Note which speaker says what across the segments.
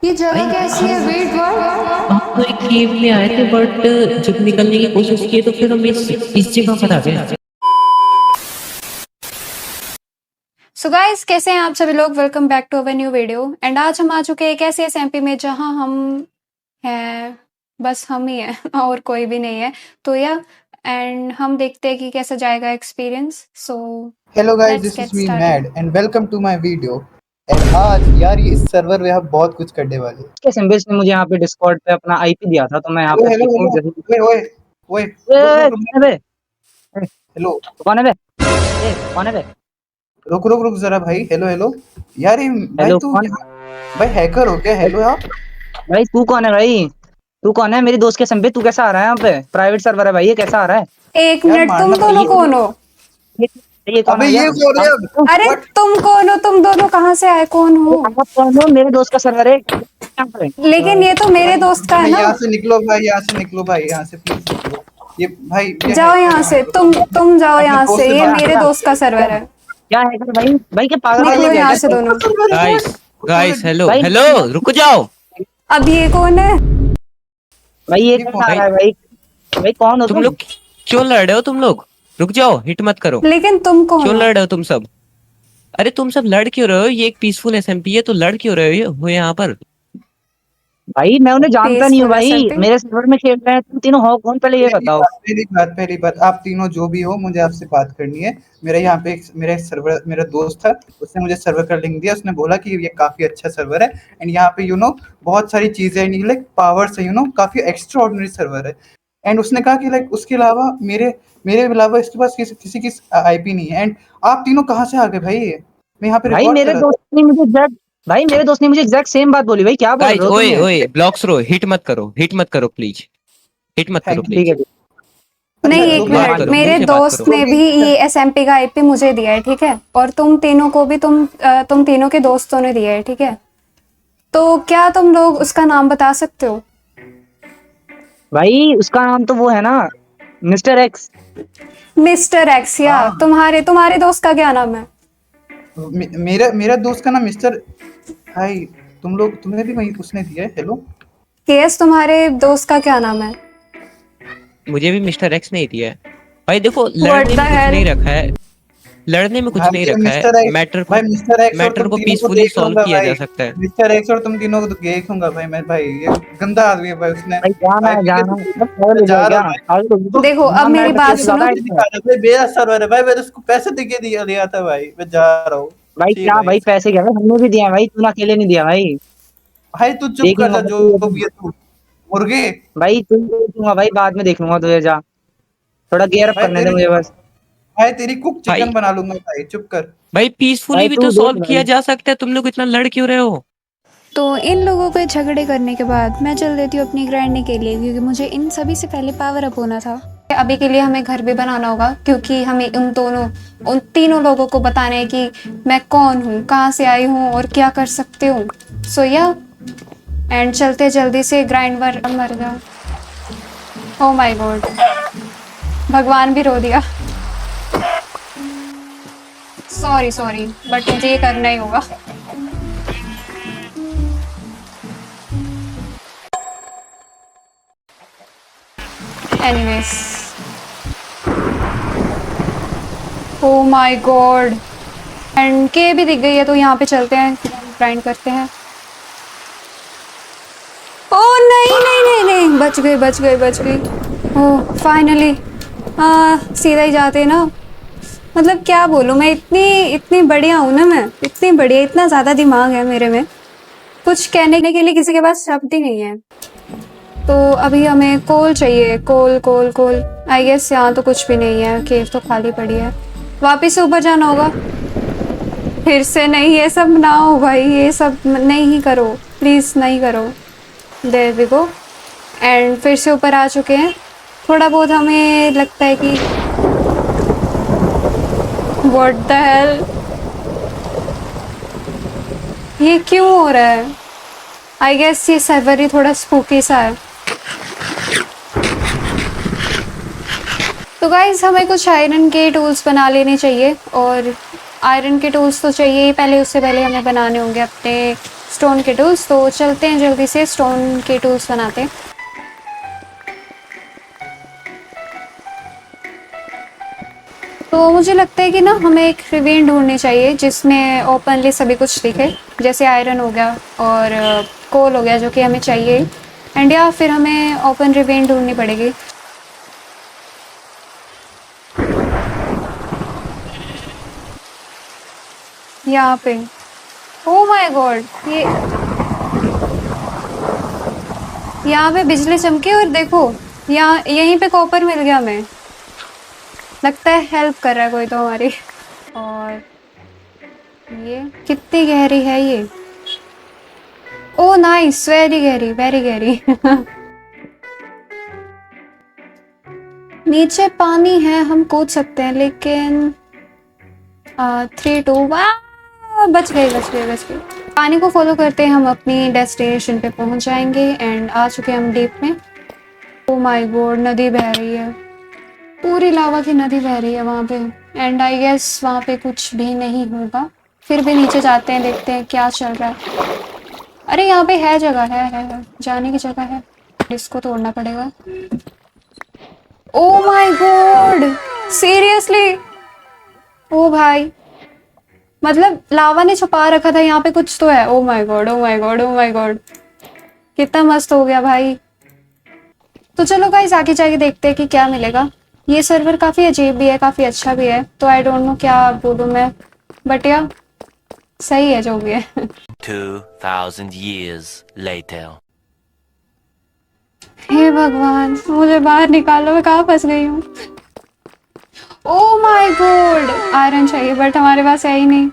Speaker 1: ये
Speaker 2: भाई
Speaker 1: जगह कैसी है?
Speaker 2: हम
Speaker 1: वेट व्हाट?
Speaker 2: हम तो एक केव में आए थे बट जब निकलने की कोशिश की तो फिर हम इस जगह पर आ गए।
Speaker 1: सो गाइस, कैसे हैं आप सभी लोग? Welcome back to our new video. And आज हम आ चुके हैं एक ऐसे एसएमपी में जहां हम हैं, बस हम ही हैं और कोई भी नहीं है। तो या एंड हम देखते हैं कि कैसा जाएगा experience. So
Speaker 3: hello guys,
Speaker 1: let's
Speaker 3: this is
Speaker 1: get
Speaker 3: me
Speaker 1: started.
Speaker 3: Mad and welcome to my video. And आज यार ये इस सर्वर में हम बहुत कुछ करने वाले हैं।
Speaker 4: के सिम्बेस ने मुझे यहाँ पे डिस्कॉर्ड पे अपना आईपी दिया था, तो मैं यहाँ
Speaker 3: हेलो
Speaker 4: पे
Speaker 3: हेलो
Speaker 4: ठीक हूँ।
Speaker 3: हेलो,
Speaker 4: जैसे
Speaker 3: ओए ओए ओए, रुक
Speaker 4: ए,
Speaker 3: रुक रुक।
Speaker 4: कौन है बे? ए,
Speaker 3: हेलो,
Speaker 4: कौन है बे? ए, कौन है बे?
Speaker 3: रुक रुक रुक जरा भाई। हेलो हेलो यार, ये भाई
Speaker 4: हेलो,
Speaker 3: तू
Speaker 4: कौन?
Speaker 3: यहाँ भाई हैकर हो क्या?
Speaker 4: भाई,
Speaker 3: हेलो यार।
Speaker 4: भाई तू कौन है भाई? तू कौन है? मेरी दोस्त के सिम्बे तू कैसा आ रहा है यहाँ पे? प्राइवेट सर्वर है भाई, ये कैसा आ रहा है?
Speaker 1: एक
Speaker 3: यार
Speaker 1: मिनट, तुम
Speaker 3: मारना
Speaker 1: दोनों
Speaker 3: भाई।
Speaker 1: कौन हो?
Speaker 4: ये, ये कौन
Speaker 3: अबे
Speaker 4: आ गया?
Speaker 3: ये कौन है अब?
Speaker 1: अरे
Speaker 3: व्हाट?
Speaker 1: तुम कौन हो? तुम दोनों कहाँ से आए? कौन हो?
Speaker 4: आप कौन हो? मेरे दोस्त का सर्वर है, क्या करें?
Speaker 1: लेकिन ये तो मेरे दोस्त का है
Speaker 3: भाई
Speaker 1: ना।
Speaker 3: यहाँ से निकलो, भाई यहाँ से निकलो, भाई यहाँ से प्लीज निकलो। ये भाई ये
Speaker 1: जाओ
Speaker 3: हैकर
Speaker 1: यहाँ
Speaker 3: है,
Speaker 1: से,
Speaker 3: निकलो।
Speaker 1: तुम जाओ
Speaker 3: अपने
Speaker 1: यहाँ
Speaker 3: दोस्त
Speaker 1: से,
Speaker 3: से
Speaker 1: ये
Speaker 3: बात
Speaker 1: मेरे
Speaker 4: क्या
Speaker 1: दोस्त का
Speaker 4: क्या
Speaker 1: सर्वर है।
Speaker 4: क्या है कर भाई? भाई क्या पागल
Speaker 3: भाई
Speaker 4: वागल
Speaker 3: ये
Speaker 4: हो
Speaker 1: निकलो
Speaker 4: गया
Speaker 1: यहाँ
Speaker 4: क्या
Speaker 1: से
Speaker 3: दोस्त
Speaker 4: तू?
Speaker 3: का
Speaker 1: दोनों।
Speaker 3: सर्वर है।
Speaker 2: गाइस गाइस हेलो
Speaker 4: भाई
Speaker 2: हेलो, रुक जाओ।
Speaker 1: अब ये कौन है?
Speaker 4: भाई ये
Speaker 3: ये
Speaker 4: कैसा आ
Speaker 3: कौन
Speaker 4: रहा
Speaker 2: भाई
Speaker 4: है भाई? भाई कौन हो
Speaker 2: तुम
Speaker 4: तुम?
Speaker 2: लोग क्यों लड़ रहे हो? तुम लोग रुक जाओ, हिट मत करो।
Speaker 1: लेकिन तुम कौन
Speaker 2: क्यों
Speaker 1: हो?
Speaker 2: लड़ रहे हो तुम सब? अरे तुम सब लड़ क्यों रहे हो? ये एक पीसफुल एसएमपी है तो लड़ क्यों रहे हो यहाँ पर?
Speaker 4: भाई मैं उन्हें जानता नहीं हूँ
Speaker 1: पीसफुल
Speaker 4: भाई,
Speaker 1: एसएमपी?
Speaker 4: मेरे सर्वर में खेल रहे हैं, तुम तीनों हो कौन? पहले ये बताओ।
Speaker 3: पहली बात आप तीनों जो भी हो, मुझे आपसे बात करनी है। मेरे यहाँ पे मेरा एक सर्वर, मेरा दोस्त था, उसने मुझे सर्वर का लिंक दिया। उसने बोला कि ये काफी अच्छा सर्वर है एंड यहाँ पे बहुत सारी चीजें हैं, लाइक पावर्स है, काफी एक्स्ट्रा ऑर्डिनरी सर्वर है। एंड उसने कहा कि लाइक उसके अलावा मेरे मेरे अलावा इसके पास किसी की आईपी नहीं है। एंड आप तीनों कहाँ से आ गए भाई? मैं यहाँ पे
Speaker 4: भाई
Speaker 3: रिकॉर्ड कर
Speaker 4: मेरे
Speaker 3: रहा था।
Speaker 4: दोस्त ने मुझे एग्जैक्ट भाई मेरे दोस्त ने मुझे एग्जैक्ट सेम बात बोली। भाई क्या बोल
Speaker 2: गाइस
Speaker 4: रहे हो तुम
Speaker 2: ओए
Speaker 4: ये?
Speaker 2: ओए, ब्लॉक्स रो, हिट मत करो, हिट मत करो प्लीज, हिट मत करो
Speaker 3: थैंक यू।
Speaker 4: ठीक
Speaker 2: प्लीज।
Speaker 4: है, ठीक
Speaker 1: नहीं,
Speaker 3: अच्छा
Speaker 4: है,
Speaker 3: जो
Speaker 1: एक
Speaker 3: भी
Speaker 2: बात
Speaker 1: मिनट,
Speaker 2: करो,
Speaker 3: आईपी
Speaker 2: मुंह
Speaker 1: मेरे
Speaker 2: से बात
Speaker 1: दोस्त
Speaker 2: करो।
Speaker 1: ने भी ये एसएमपी का आईपी मुझे दिया है, ठीक है? और तुम तीनों को भी तुम तीनों के दोस्तों ने दिया है, ठीक है? तो क्या तुम लोग उसका नाम बता सकते हो?
Speaker 4: भाई उसका नाम तो वो है ना, मिस्टर एक्स।
Speaker 1: Mister x? या
Speaker 3: हाँ,
Speaker 1: तुम्हारे तुम्हारे दोस्त का क्या नाम है?
Speaker 3: मेरा मेरा दोस्त का नाम मिस्टर। भाई तुम्हें भी वही उसने दिया है। हेलो,
Speaker 1: केएस, तुम्हारे दोस्त का क्या नाम है?
Speaker 2: मुझे भी मिस्टर एक्स ने ही दिया है। भाई देखो,
Speaker 1: व्हाट
Speaker 2: लड़ने
Speaker 1: द
Speaker 2: में कुछ
Speaker 1: हेल?
Speaker 2: नहीं रखा है, लड़ने में कुछ
Speaker 3: भाई
Speaker 2: नहीं
Speaker 3: ये
Speaker 2: रखा है।
Speaker 3: मिस्टर एक्स,
Speaker 2: मैटर को
Speaker 3: भाई मिस्टर एक्स और
Speaker 2: मैटर
Speaker 3: तुम
Speaker 2: को
Speaker 3: तीनों को
Speaker 2: पीसफुली
Speaker 3: देख
Speaker 2: सॉल्व
Speaker 3: लूंगा
Speaker 2: किया
Speaker 3: भाई।
Speaker 2: जा सकता है।
Speaker 3: मिस्टर एक्स और तुम तीनों को देख लूंगा भाई। मैं भाई ये गंदा आदमी है भाई। उसने
Speaker 4: भाई जाना है,
Speaker 3: आईपी के
Speaker 4: जाना है, मतलब पागल
Speaker 3: मैं
Speaker 4: हो
Speaker 3: जा
Speaker 4: गया
Speaker 3: रहा
Speaker 4: क्या?
Speaker 3: हूँ भाई।
Speaker 4: पागल हो गया?
Speaker 1: देखो, अब
Speaker 4: मान
Speaker 1: मेरी
Speaker 4: मैटर
Speaker 1: बात
Speaker 4: तेरे से
Speaker 1: सुनो।
Speaker 4: ज्यादा
Speaker 3: पैसे
Speaker 4: है।
Speaker 3: दिखा रहा भाई, मेरा सर्वर है भाई। मैंने उसको पैसे दे के लिया था भाई। मैं जा रहा हूँ।
Speaker 4: भाई
Speaker 3: सी
Speaker 4: क्या
Speaker 3: भाई।
Speaker 4: भाई, पैसे क्या भाई, हमने भी दिया है भाई, तूने अकेले नहीं दिया भाई।
Speaker 3: भाई तू चुप
Speaker 4: देख
Speaker 3: कर
Speaker 4: लूंगा
Speaker 3: जा,
Speaker 4: भाई
Speaker 3: जो
Speaker 4: तुझे।
Speaker 3: भी है तू मुर्गे।
Speaker 4: भाई तू देख लूंगा भाई, बाद में देख लूंगा तुझे, जा। थोड़ा गियर अप
Speaker 3: भाई
Speaker 4: करने दे
Speaker 3: तेरी
Speaker 4: मुझे बस।
Speaker 3: भाई तेरी कुक
Speaker 2: भाई
Speaker 3: चिकन बना लूंगा भाई, चुप कर।
Speaker 2: भाई पीसफुली
Speaker 4: भाई
Speaker 2: भी तो
Speaker 4: तू देख
Speaker 2: सॉल्व किया
Speaker 4: भाई।
Speaker 2: जा सकता है, तुम लोग इतना लड़ क्यों रहे हो?
Speaker 1: तो इन लोगों के झगड़े करने के बाद मैं चल देती हूँ अपनी ग्राइंडिंग के लिए, क्योंकि मुझे इन सभी से पहले पावर अप होना था। अभी के लिए हमें घर भी बनाना होगा, क्योंकि हमें उन तीनों लोगों को बताना है कि मैं कौन हूँ, कहाँ से आई हूँ और क्या कर सकती हूँ। सो या एंड चलते जल्दी से ग्राइंड मर गया। ओ माय गॉड, भगवान भी रो दिया। सॉरी सॉरी, बट मुझे ये करना ही होगा। Anyways, O my God, and के भी दिख गई है, तो यहाँ पे चलते हैं, ग्राइंड करते हैं। ओ नहीं नहीं नहीं नहीं, बच गई बच गई बच गई। ओह फाइनली। हाँ, सीधा ही जाते ना। मतलब क्या बोलूँ मैं, इतनी इतनी बढ़िया हूँ ना मैं, इतनी बढ़िया, इतना ज़्यादा दिमाग है मेरे में, कुछ कहने के लिए किसी के पास शब्द ही नहीं है। तो अभी हमें कोल चाहिए, कोल कोल कोल। आई गेस यहाँ तो कुछ भी नहीं है, केव तो खाली पड़ी है। वापस से ऊपर जाना होगा। फिर से नहीं, ये सब ना हो भाई, ये सब नहीं ही करो, प्लीज़ नहीं करो। There we go. एंड फिर से ऊपर आ चुके हैं। थोड़ा बहुत हमें लगता है कि व्हाट द हेल, ये क्यों हो रहा है? आई गेस ये सर्वर ही थोड़ा स्पूकी सा है। तो गाइज हमें कुछ आयरन के टूल्स बना लेने चाहिए, और आयरन के टूल्स तो चाहिए ही पहले, उससे पहले हमें बनाने होंगे अपने स्टोन के टूल्स। तो चलते हैं जल्दी से स्टोन के टूल्स बनाते हैं। तो मुझे लगता है कि ना हमें एक रिवीन ढूंढनी चाहिए जिसमें ओपनली सभी कुछ दिखे, जैसे आयरन हो गया और कोल हो गया जो कि हमें चाहिए, एंड या फिर हमें ओपन रिवीन ढूंढनी पड़ेगी। यहाँ पे ओ माय गॉड, ये यहाँ पे बिजली चमकी और देखो यहाँ यहीं पे कॉपर मिल गया हमें। लगता है हेल्प कर रहा है कोई तो हमारी। और ये कितनी गहरी है ये? ओ नाइस, वेरी गहरी, वेरी गहरी। नीचे पानी है, हम कूद सकते हैं, लेकिन 3 2 बच गए, बच गए, बच गए। पानी को फॉलो करते हैं हम अपनी डेस्टिनेशन पे पहुंच जाएंगे। एंड आ चुके हैं हम डीप में। ओ माय गॉड, नदी बह रही है, पूरी लावा की नदी बह रही है वहाँ पे। एंड आई गेस वहाँ पे कुछ भी नहीं होगा, फिर भी नीचे जाते हैं, देखते हैं क्या चल रहा है। अरे यहाँ पे है जगह, है जाने की जगह है, इसको तोड़ना पड़ेगा। Oh my God, seriously? ओ भाई, मतलब लावा ने छुपा रखा था यहाँ पे कुछ तो है। ओ my God, O my God, O my God, कितना मस्त हो गया भाई। तो चलो गाइस आगे जाके देखते हैं कि क्या मिलेगा। ये सर्वर काफ़ी अजीब भी है, काफ़ी अच्छा भी है, तो आई डोंट नो क्या बोलूँ मैं, बट या सही है जो भी है।
Speaker 5: 2000 years later.
Speaker 1: हे भगवान, मुझे बाहर निकालो, मैं कहाँ फंस गई हूँ। ओ माय गॉड, आयरन चाहिए बट हमारे पास है ही नहीं।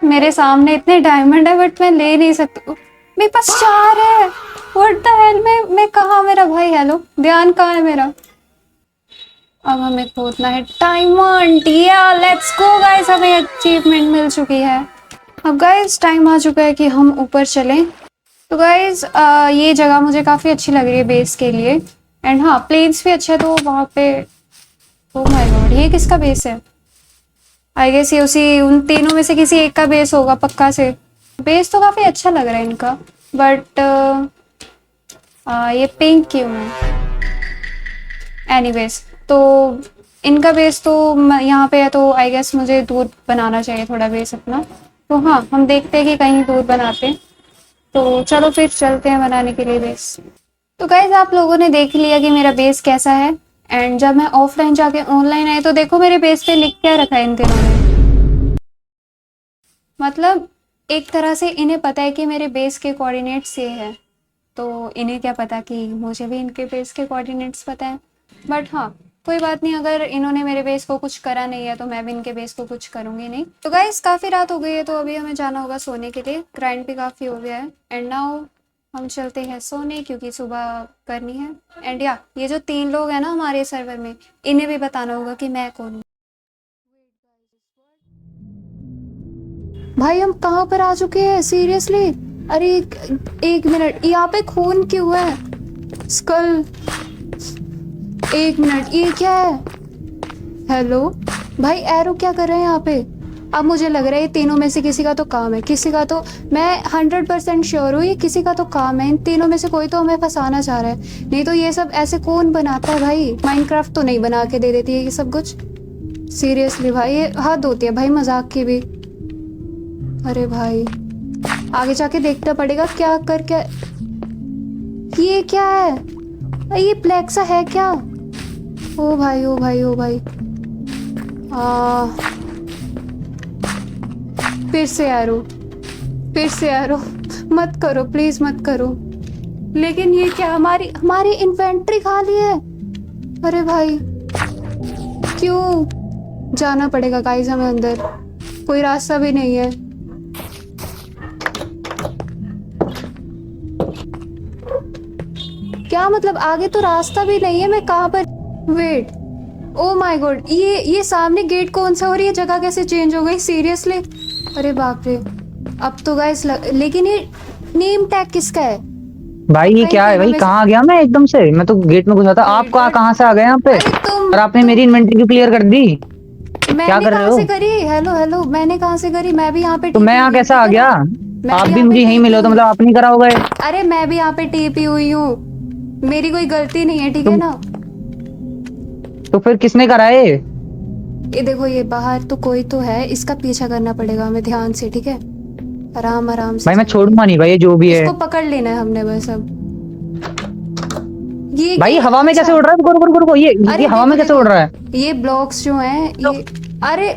Speaker 1: मेरे सामने इतने डायमंड है बट मैं ले नहीं सकती। मेरे पास 4 है। व्हाट द हेल, मैं कहाँ, मेरा भाई, हेलो, ध्यान कहाँ है मेरा? अब हमें खोदना है डायमंड। या लेट्स गो गाइस, हमें अचीवमेंट मिल चुकी है। अब गाइस टाइम आ चुका है कि हम ऊपर चलें। तो गाइस ये जगह मुझे काफ़ी अच्छी लग रही है बेस के लिए। एंड हाँ, प्लेन्स भी अच्छा है, तो वहाँ पे ओ माय गॉड, ये किसका बेस है? आई गेस ये उसी उन तीनों में से किसी एक का बेस होगा पक्का से। बेस तो काफ़ी अच्छा लग रहा है इनका, बट ये पिंक क्यों है? एनीवेज, तो इनका बेस तो यहाँ पे है, तो आई गेस मुझे दूर बनाना चाहिए थोड़ा बेस अपना। तो हाँ, हम देखते हैं कि कहीं दूर बनाते हैं। तो चलो फिर चलते हैं बनाने के लिए बेस। तो गाइज आप लोगों ने देख लिया कि मेरा बेस कैसा है। एंड जब मैं ऑफलाइन जाके ऑनलाइन आई तो देखो मेरे बेस पे लिख क्या रखा है इन तीनों ने। मतलब एक तरह से इन्हें पता है कि मेरे बेस के कोऑर्डिनेट्स ये है, तो इन्हें क्या पता कि मुझे भी इनके बेस के कोऑर्डिनेट्स पता है। बट हाँ, कोई बात नहीं, अगर इन्होंने मेरे बेस को कुछ करा नहीं है तो मैं भी इनके बेस को कुछ करूँगी नहीं। तो गाइस काफ़ी रात हो गई है, तो अभी हमें जाना होगा सोने के लिए। ग्राइंड भी काफ़ी हो गया है। एंड नाउ हम चलते हैं सोने, क्योंकि सुबह करनी है। एंड या ये जो 3 लोग हैं ना हमारे सर्वर में, इन्हें भी बताना होगा कि मैं कौन हूँ। भाई हम कहाँ पर आ चुके हैं सीरियसली? अरे एक मिनट, यहाँ पे खून क्यों है? स्कल, एक मिनट, ये क्या है? हेलो भाई, एरो क्या कर रहे हैं यहाँ पे? अब मुझे लग रहा है ये तीनों में से किसी का तो काम है, किसी का तो, मैं 100% श्योर हूँ ये किसी का तो काम है। इन तीनों में से कोई तो हमें फंसाना चाह रहा है, नहीं तो ये सब ऐसे कौन बनाता है भाई? माइनक्राफ्ट तो नहीं बना के दे देती है ये सब कुछ। सीरियसली भाई, ये हद होती है भाई मजाक की भी। अरे भाई आगे जाके देखना पड़ेगा क्या कर क्या। ये क्या है? ये ब्लैक सा है क्या? ओ भाई, ओ भाई, ओ भाई, फिर से एरो, फिर से एरो, मत करो प्लीज, मत करो। लेकिन ये क्या, हमारी इन्वेंट्री खाली है। अरे भाई क्यों? जाना पड़ेगा गाइस हमें अंदर, कोई रास्ता भी नहीं है। क्या मतलब आगे तो रास्ता भी नहीं है, मैं कहाँ पर? वेट, ओ माय गॉड, ये सामने गेट कौन सा, और ये जगह कैसे चेंज हो गई सीरियसली? अरे बाप रे, अब तो गाइस लेकिन ये नेम टैग किसका है
Speaker 4: भाई? ये क्या है भाई? कहाँ आ गया मैं एकदम से? मैं तो गेट में घुसा था, आप कहाँ से आ गए यहाँ पे? और आपने मेरी इन्वेंटरी क्यों क्लियर कर दी? क्या कर रहे हो?
Speaker 1: से करी? हेलो हेलो, मैंने कहाँ से करी? मैं भी यहाँ पे
Speaker 4: तो मैं यहाँ कैसा आ गया? आप
Speaker 1: भी
Speaker 4: भी
Speaker 1: यहाँ
Speaker 4: मुझे
Speaker 1: पे
Speaker 4: यहीं मिले हो तो मतलब आप नहीं करा होगा ये?
Speaker 1: अरे मैं भी यहाँ पे टीपी हुई हूँ, मेरी कोई गलती नहीं है, ठीक है ना।
Speaker 4: तो फिर किसने करा है?
Speaker 1: ये देखो, ये बाहर तो कोई तो है, इसका पीछा करना पड़ेगा हमें ध्यान से, ठीक है, आराम आराम से
Speaker 4: भाई मैं
Speaker 1: चलेंगे।
Speaker 4: छोड़ूंगा नहीं भाई, ये जो भी है।
Speaker 1: इसको पकड़ लेना है हमने बस अब। ये
Speaker 4: भाई
Speaker 1: क्या-
Speaker 4: हवा में
Speaker 1: अच्छा,
Speaker 4: कैसे उड़ रहा है? रुको रुको रुको रुको, ये
Speaker 1: अरे
Speaker 4: हवा
Speaker 1: देखो,
Speaker 4: में कैसे
Speaker 1: देखो,
Speaker 4: उड़ रहा है?
Speaker 1: ये ब्लॉक्स जो हैं ये, अरे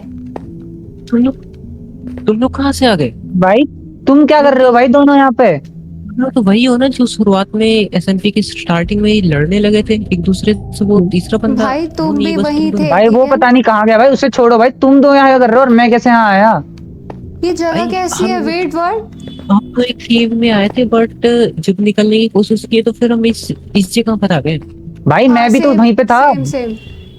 Speaker 2: तुम लोग कहाँ से आ गए?
Speaker 4: भाई तुम क्या कर रहे हो भाई दोनों यहाँ पे?
Speaker 2: तुम लोग तो वही हो ना जो शुरुआत में एसएमपी की स्टार्टिंग में ही लड़ने लगे थे एक दूसरे से, वो तीसरा बंदा।
Speaker 1: भाई
Speaker 2: वो
Speaker 1: तुम
Speaker 2: नहीं,
Speaker 1: भी
Speaker 2: बस
Speaker 1: वहीं
Speaker 2: तुम
Speaker 1: थे,
Speaker 4: भाई
Speaker 1: ठीक
Speaker 4: वो
Speaker 1: है?
Speaker 4: पता नहीं कहाँ गया भाई, उसे छोड़ो भाई। तुम दो यहाँ क्या कर रहे हो और मैं कैसे यहाँ आया?
Speaker 1: ये जगह
Speaker 2: भाई,
Speaker 1: कैसी है?
Speaker 2: हम-
Speaker 1: वेट वर्ड,
Speaker 2: हम तो एक केव में आए थे, बट जब निकलने की कोशिश की तो फिर हम इस जगह पर आ गए।
Speaker 4: भाई मैं भी तो वहीं पे था।
Speaker 1: सेम सेम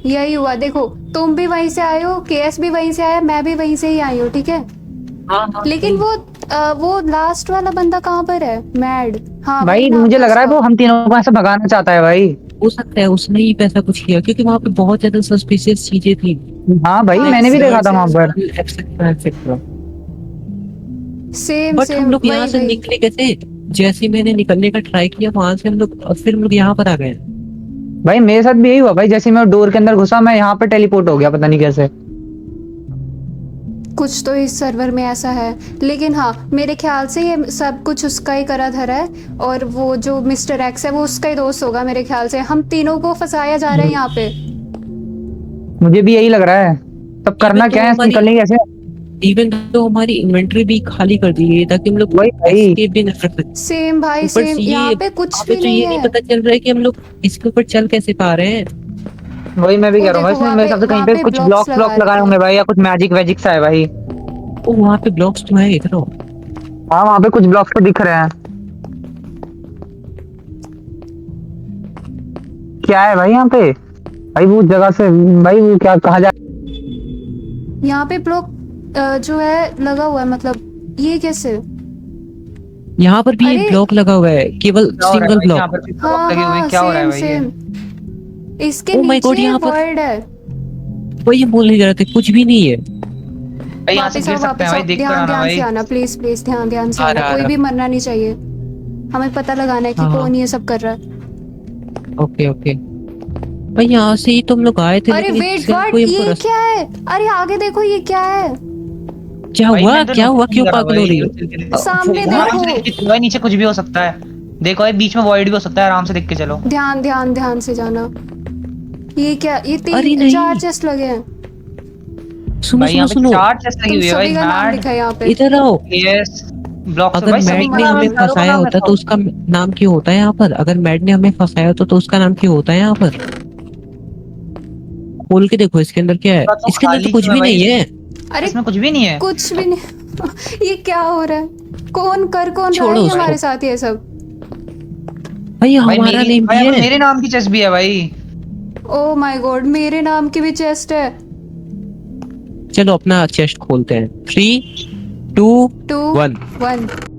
Speaker 1: यही हुआ। देखो, तुम भी वहीं से आए हो, केएस भी वहीं से आया, मैं भी वहीं से ही आई हूँ, ठीक है।
Speaker 2: हाँ,
Speaker 1: लेकिन वो लास्ट वाला बंदा कहाँ पर है? मैड, हाँ
Speaker 4: भाई
Speaker 1: वही नाम
Speaker 4: मुझे
Speaker 1: था
Speaker 4: लग रहा है
Speaker 1: उसका।
Speaker 4: वो हम तीनों को ऐसे भगाना चाहता है भाई।
Speaker 2: हो सकता है उसने ही पैसा कुछ किया, क्योंकि वहाँ पे बहुत ज्यादा सस्पिशियस चीजें थी।
Speaker 4: हाँ भाई
Speaker 1: हाँ,
Speaker 4: मैंने भी
Speaker 1: सेम,
Speaker 4: देखा था
Speaker 1: सेम।
Speaker 4: वहां पर।
Speaker 1: सेम
Speaker 2: बट
Speaker 1: सेम
Speaker 2: हम लोग यहाँ
Speaker 1: वही
Speaker 2: से
Speaker 1: वही।
Speaker 2: निकले कैसे? जैसे ही मैंने निकलने का ट्राई किया वहां से हम लोग, और फिर हम लोग यहाँ पर आ गए।
Speaker 4: भाई मेरे साथ भी यही हुआ भाई, जैसे मैं डोर के अंदर घुसा मैं यहाँ पे टेलीपोर्ट हो गया, पता नहीं कैसे।
Speaker 1: कुछ तो इस सर्वर में ऐसा है, लेकिन हाँ मेरे ख्याल से ये सब कुछ उसका ही करा धरा है, और वो जो मिस्टर एक्स है वो उसका ही दोस्त होगा मेरे ख्याल से। हम तीनों को फंसाया जा रहा है यहाँ पे।
Speaker 4: मुझे भी यही लग रहा है। तब करना
Speaker 2: तो
Speaker 4: क्या है,
Speaker 2: हमारी-
Speaker 4: निकलने कैसे?
Speaker 2: इवन तो हमारी इन्वेंटरी भी खाली कर दी गई है, ताकि हम लोग
Speaker 4: वही भाई।
Speaker 2: escape भी न कर सकें।
Speaker 1: सेम भाई
Speaker 2: ऊपर
Speaker 1: सेम,
Speaker 2: से ये-
Speaker 1: यहाँ पे कुछ
Speaker 2: यहाँ पे
Speaker 1: भी
Speaker 2: तो
Speaker 1: नहीं
Speaker 2: ये नहीं
Speaker 1: है।
Speaker 2: पता चल रहा है कि हम लोग इसके ऊपर चल कैसे पा रहे हैं।
Speaker 4: वही मैं भी
Speaker 1: वो
Speaker 4: कह रहा हूँ भाई,
Speaker 1: देखो,
Speaker 4: इसमें मेरे हिसाब से कहीं
Speaker 1: वहाँ
Speaker 4: पे
Speaker 1: पे
Speaker 4: कुछ
Speaker 1: blocks
Speaker 4: ब्लॉक
Speaker 1: लगा
Speaker 4: लगाए
Speaker 1: रखे
Speaker 4: होंगे
Speaker 1: हैं।
Speaker 4: भाई, या कुछ मैजिक वैजिक सा है भाई।
Speaker 2: ओ वहाँ पे ब्लॉक्स तो है, इधर आओ।
Speaker 4: हाँ वहाँ पे कुछ ब्लॉक्स तो दिख रहे हैं। क्या है भाई यहाँ पे? भाई वो जगह से भाई वो क्या कहा जाए?
Speaker 1: यहाँ पे ब्लॉक जो है लगा हुआ है, मतलब ये कैसे?
Speaker 2: यहाँ पर भी
Speaker 1: अरे!
Speaker 2: एक ब्लॉक लगा हुआ है, केवल सिंगल ब्लॉक।
Speaker 1: हाँ हाँ, सेम सेम। इसके
Speaker 2: Oh my God,
Speaker 1: नीचे
Speaker 2: यहाँ पर-
Speaker 1: वर्ड है।
Speaker 2: वो ये बोल नहीं रहे थे, कुछ भी नहीं है।
Speaker 1: वापस आओ, वापस आओ, ध्यान ध्यान से आना, प्लीज प्लीज, ध्यान ध्यान से
Speaker 2: आ
Speaker 1: आना।
Speaker 2: रहा, आ
Speaker 1: कोई
Speaker 2: रहा।
Speaker 1: भी मरना नहीं चाहिए, हमें पता लगाना है कि
Speaker 2: हाँ, हाँ।
Speaker 1: कौन ये सब कर रहा है।
Speaker 2: ओके ओके भाई, यहाँ से ही तुम लोग आए थे।
Speaker 1: अरे
Speaker 2: लेकिन
Speaker 1: वेट
Speaker 2: इसका
Speaker 1: वर्ड,
Speaker 2: कोई
Speaker 1: ये
Speaker 2: रास्ता-
Speaker 1: क्या है? अरे आगे देखो, ये क्या है?
Speaker 2: क्या हुआ, क्या हुआ, क्यों पागल हो रही हो?
Speaker 1: सामने देखो,
Speaker 4: भाई नीचे कुछ भी हो सकता है। देखो ये बीच में वॉइड भी हो सकता है, आराम से देख के चलो।
Speaker 1: ध्यान ध्यान ध्यान से जाना। ये क्या? ये
Speaker 2: अरे
Speaker 1: 3
Speaker 2: नहीं।
Speaker 1: 4 चेस्ट लगे हैं।
Speaker 2: सुनो
Speaker 4: भाई
Speaker 2: सुनो
Speaker 4: यहाँ पे
Speaker 2: सुनो,
Speaker 4: 4 चेस्ट लगी
Speaker 1: तुम
Speaker 4: हुई है भाई।
Speaker 1: सभी का नाम
Speaker 4: मैड,
Speaker 1: लिखा है यहाँ पे।
Speaker 2: इधर आओ।
Speaker 4: यस ब्लॉक
Speaker 2: अगर मैड ने हमें फंसाया होता तो उसका नाम क्यों होता है यहाँ पर? अगर मैड ने हमें फंसाया होता तो उसका नाम क्यों होता है यहाँ पर? खोल के देखो इसके अंदर क्या है।
Speaker 4: तो
Speaker 2: इसके अंदर तो
Speaker 4: खाली
Speaker 2: कुछ
Speaker 4: क्यों
Speaker 2: भी
Speaker 4: है
Speaker 2: नहीं है।
Speaker 1: अरे
Speaker 4: इसमें कुछ भी नहीं है।
Speaker 1: कुछ भी नहीं। ये क्या हो रहा है? कौन रहा
Speaker 2: छोड़ो
Speaker 1: है
Speaker 2: उसको।
Speaker 1: हमारे साथ ये सब?
Speaker 2: भाई
Speaker 4: भाई
Speaker 2: हमारा
Speaker 4: मेरी
Speaker 2: नेम
Speaker 4: भाई,
Speaker 2: भी
Speaker 4: यहाँ पे
Speaker 2: है।
Speaker 4: मेरे नाम की चेस्ट भी है भाई।
Speaker 1: ओ माय गॉड, मेरे नाम की भी चेस्ट है।
Speaker 2: चलो अपना चेस्ट खोलते हैं। 3 2
Speaker 1: 2
Speaker 2: 1
Speaker 1: 1